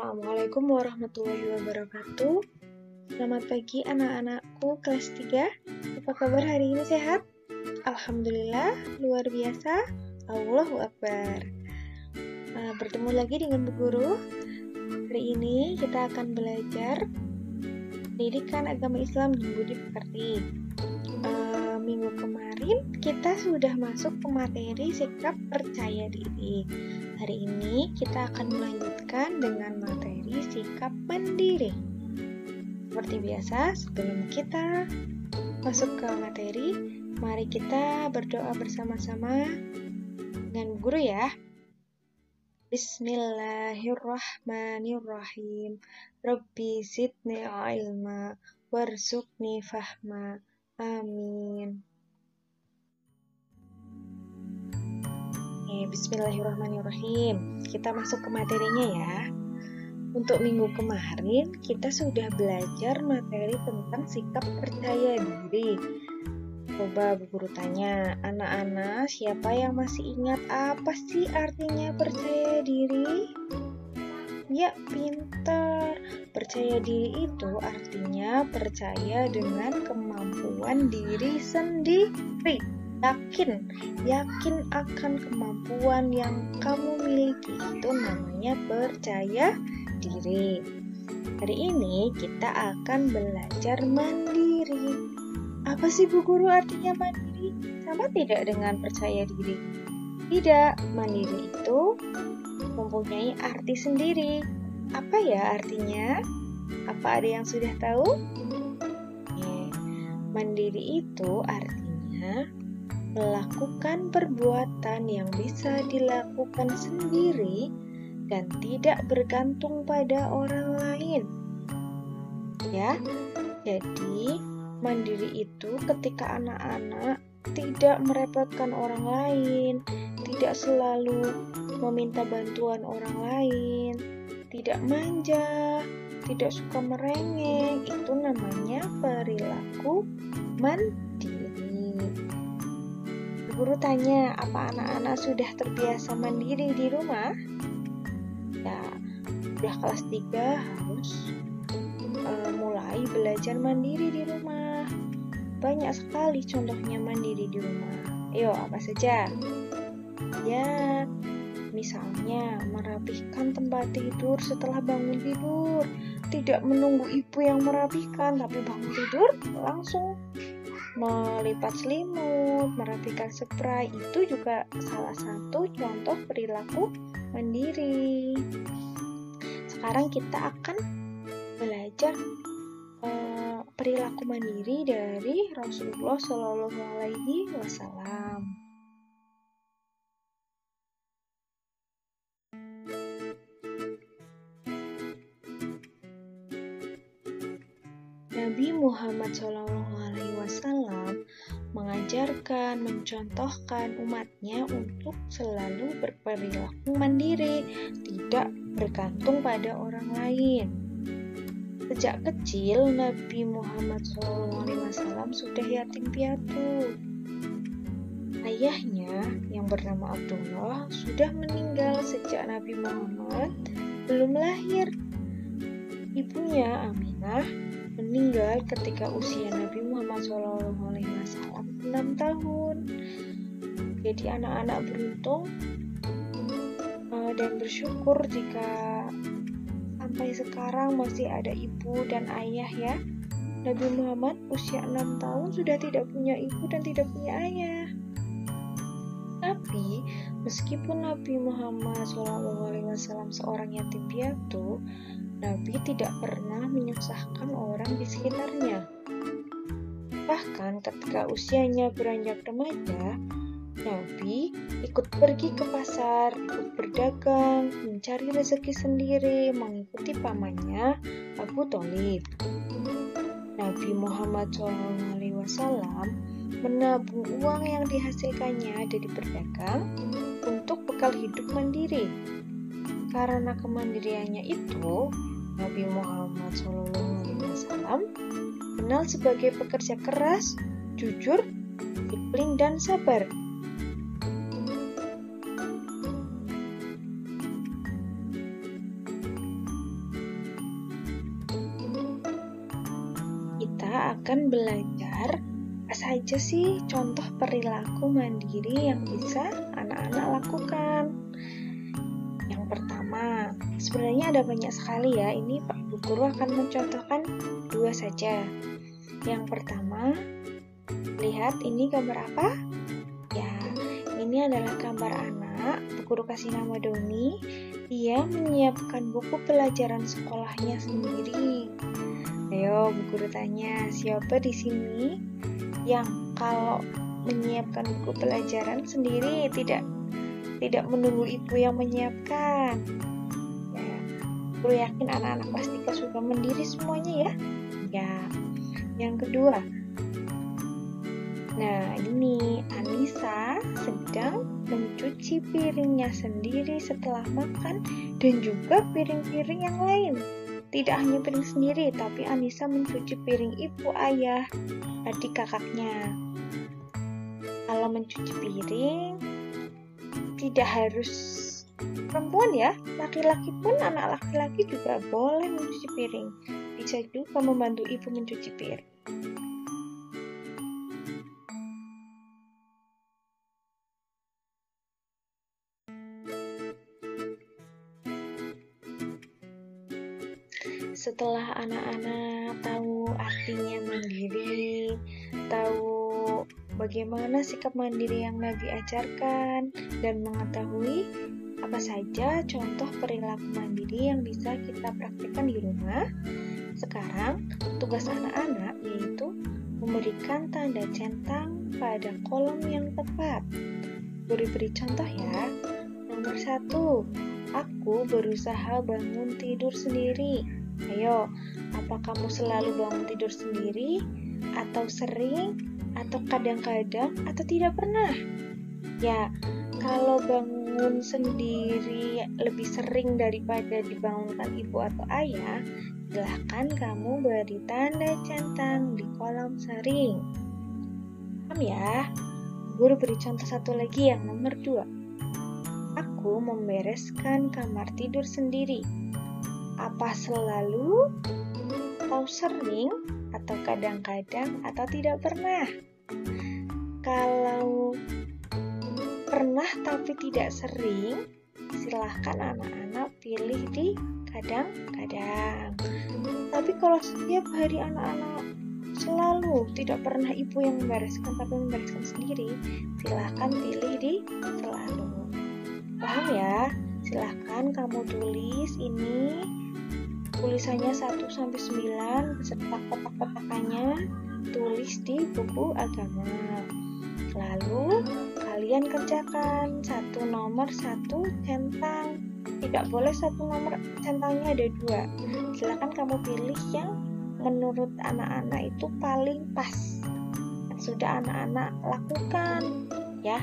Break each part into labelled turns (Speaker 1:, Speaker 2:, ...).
Speaker 1: Assalamualaikum warahmatullahi wabarakatuh. Selamat pagi anak-anakku kelas 3. Apa kabar hari ini, sehat? Alhamdulillah, luar biasa. Allahu Akbar. Bertemu lagi dengan Bu Guru. Hari ini kita akan belajar pendidikan agama Islam dan budi pekerti. Minggu kemarin kita sudah masuk ke materi sikap percaya diri. Hari ini kita akan melanjutkan dengan materi sikap mandiri. Seperti biasa, sebelum kita masuk ke materi, mari kita berdoa bersama-sama dengan guru ya. Bismillahirrahmanirrahim. Rabbi zidni ilma warzuqni fahma. Amin. Bismillahirrahmanirrahim. Kita masuk ke materinya ya. Untuk minggu kemarin kita sudah belajar materi tentang sikap percaya diri. Coba Bu Guru tanya, anak-anak siapa yang masih ingat apa sih artinya percaya diri? Ya, pintar. Percaya diri itu artinya percaya dengan kemampuan diri sendiri. Yakin akan kemampuan yang kamu miliki, itu namanya percaya diri. Hari ini kita akan belajar mandiri. Apa sih Bu Guru artinya mandiri? Sama tidak dengan percaya diri? Tidak, mandiri itu mempunyai arti sendiri. Apa ya artinya? Apa ada yang sudah tahu? Mandiri itu artinya melakukan perbuatan yang bisa dilakukan sendiri dan tidak bergantung pada orang lain. Ya, jadi mandiri itu ketika anak-anak tidak merepotkan orang lain, tidak selalu meminta bantuan orang lain, tidak manja, tidak suka merengek, itu namanya perilaku mandiri. Guru tanya, apa anak-anak sudah terbiasa mandiri di rumah? Ya, sudah kelas 3 harus mulai belajar mandiri di rumah. Banyak sekali contohnya mandiri di rumah. Ayo, apa saja? Ya, misalnya merapihkan tempat tidur setelah bangun tidur. Tidak menunggu ibu yang merapihkan, tapi bangun tidur langsung melipat selimut, merapikan spray, itu juga salah satu contoh perilaku mandiri. Sekarang kita akan belajar perilaku mandiri dari Rasulullah Shallallahu Alaihi Wasallam. Nabi Muhammad SAW mengajarkan, mencontohkan umatnya untuk selalu berperilaku mandiri, tidak bergantung pada orang lain. Sejak kecil, Nabi Muhammad SAW sudah yatim piatu. Ayahnya yang bernama Abdullah sudah meninggal sejak Nabi Muhammad belum lahir. Ibunya Aminah meninggal ketika usia Nabi Muhammad SAW 6 tahun. Jadi anak-anak beruntung dan bersyukur jika sampai sekarang masih ada ibu dan ayah ya. Nabi Muhammad usia 6 tahun sudah tidak punya ibu dan tidak punya ayah. Tapi meskipun Nabi Muhammad SAW seorang yatim piatu, Nabi tidak pernah menyusahkan orang di sekitarnya. Bahkan ketika usianya beranjak remaja, Nabi ikut pergi ke pasar, ikut berdagang, mencari rezeki sendiri, mengikuti pamannya Abu Thalib. Nabi Muhammad SAW menabung uang yang dihasilkannya dari berdagang untuk bekal hidup mandiri. Karena kemandiriannya itu, Nabi Muhammad SAW dikenal sebagai pekerja keras, jujur, disiplin, dan sabar. akan belajar apa saja sih contoh perilaku mandiri yang bisa anak-anak lakukan. Yang pertama, sebenarnya ada banyak sekali ya, ini Pak Bu Guru akan mencontohkan 2 saja. Yang pertama, lihat ini gambar apa? Ya, ini adalah gambar anak, Bu Guru kasih nama Doni. Dia menyiapkan buku pelajaran sekolahnya sendiri. Ayo, Bu Guru tanya, siapa di sini yang kalau menyiapkan buku pelajaran sendiri tidak menunggu ibu yang menyiapkan? Ya, Bu Guru yakin anak-anak kelas 3 sudah mandiri semuanya ya. Ya, yang kedua. Nah, ini Anissa sedang mencuci piringnya sendiri setelah makan dan juga piring-piring yang lain. Tidak hanya piring sendiri, tapi Anissa mencuci piring ibu, ayah, adik kakaknya. Kalau mencuci piring, tidak harus perempuan ya, laki-laki pun, anak laki-laki juga boleh mencuci piring. Bisa juga membantu ibu mencuci piring. Setelah anak-anak tahu artinya mandiri, tahu bagaimana sikap mandiri yang Nabi ajarkan, dan mengetahui apa saja contoh perilaku mandiri yang bisa kita praktikkan di rumah, sekarang tugas anak-anak yaitu memberikan tanda centang pada kolom yang tepat. Beri contoh ya. Nomor 1, aku berusaha bangun tidur sendiri. Ayo, apa kamu selalu bangun tidur sendiri, atau sering, atau kadang-kadang, atau tidak pernah? Ya, kalau bangun sendiri lebih sering daripada dibangunkan ibu atau ayah, silahkan kamu beri tanda centang di kolom sering. Paham ya? Guru beri contoh satu lagi yang nomor 2. Aku membereskan kamar tidur sendiri. Apa selalu, atau sering, atau kadang-kadang, atau tidak pernah? Kalau pernah tapi tidak sering, silahkan anak-anak pilih di kadang-kadang. Tapi kalau setiap hari anak-anak selalu, tidak pernah ibu yang membereskan tapi membereskan sendiri, silahkan pilih di selalu. Paham ya? Silahkan kamu tulis ini tulisannya 1-9 beserta kotak-kotakannya, tulis di buku agama. Lalu kalian kerjakan nomor 1 centang. Tidak boleh 1 nomor centangnya ada 2. Silakan kamu pilih yang menurut anak-anak itu paling pas, yang sudah anak-anak lakukan ya.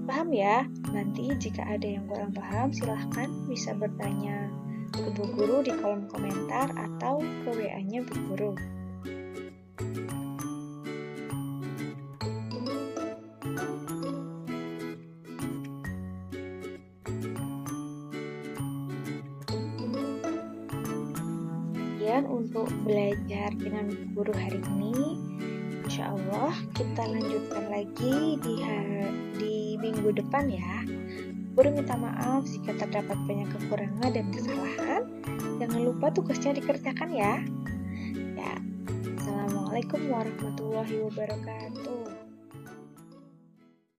Speaker 1: Paham ya? Nanti jika ada yang kurang paham, silahkan bisa bertanya ke Bu Guru di kolom komentar atau ke WA-nya Bu Guru. Kemudian untuk belajar dengan Bu Guru hari ini, insya Allah kita lanjutkan lagi di minggu depan ya. Guru minta maaf jika terdapat banyak kekurangan dan kesalahan. Jangan lupa tugasnya dikerjakan ya. Assalamualaikum warahmatullahi wabarakatuh.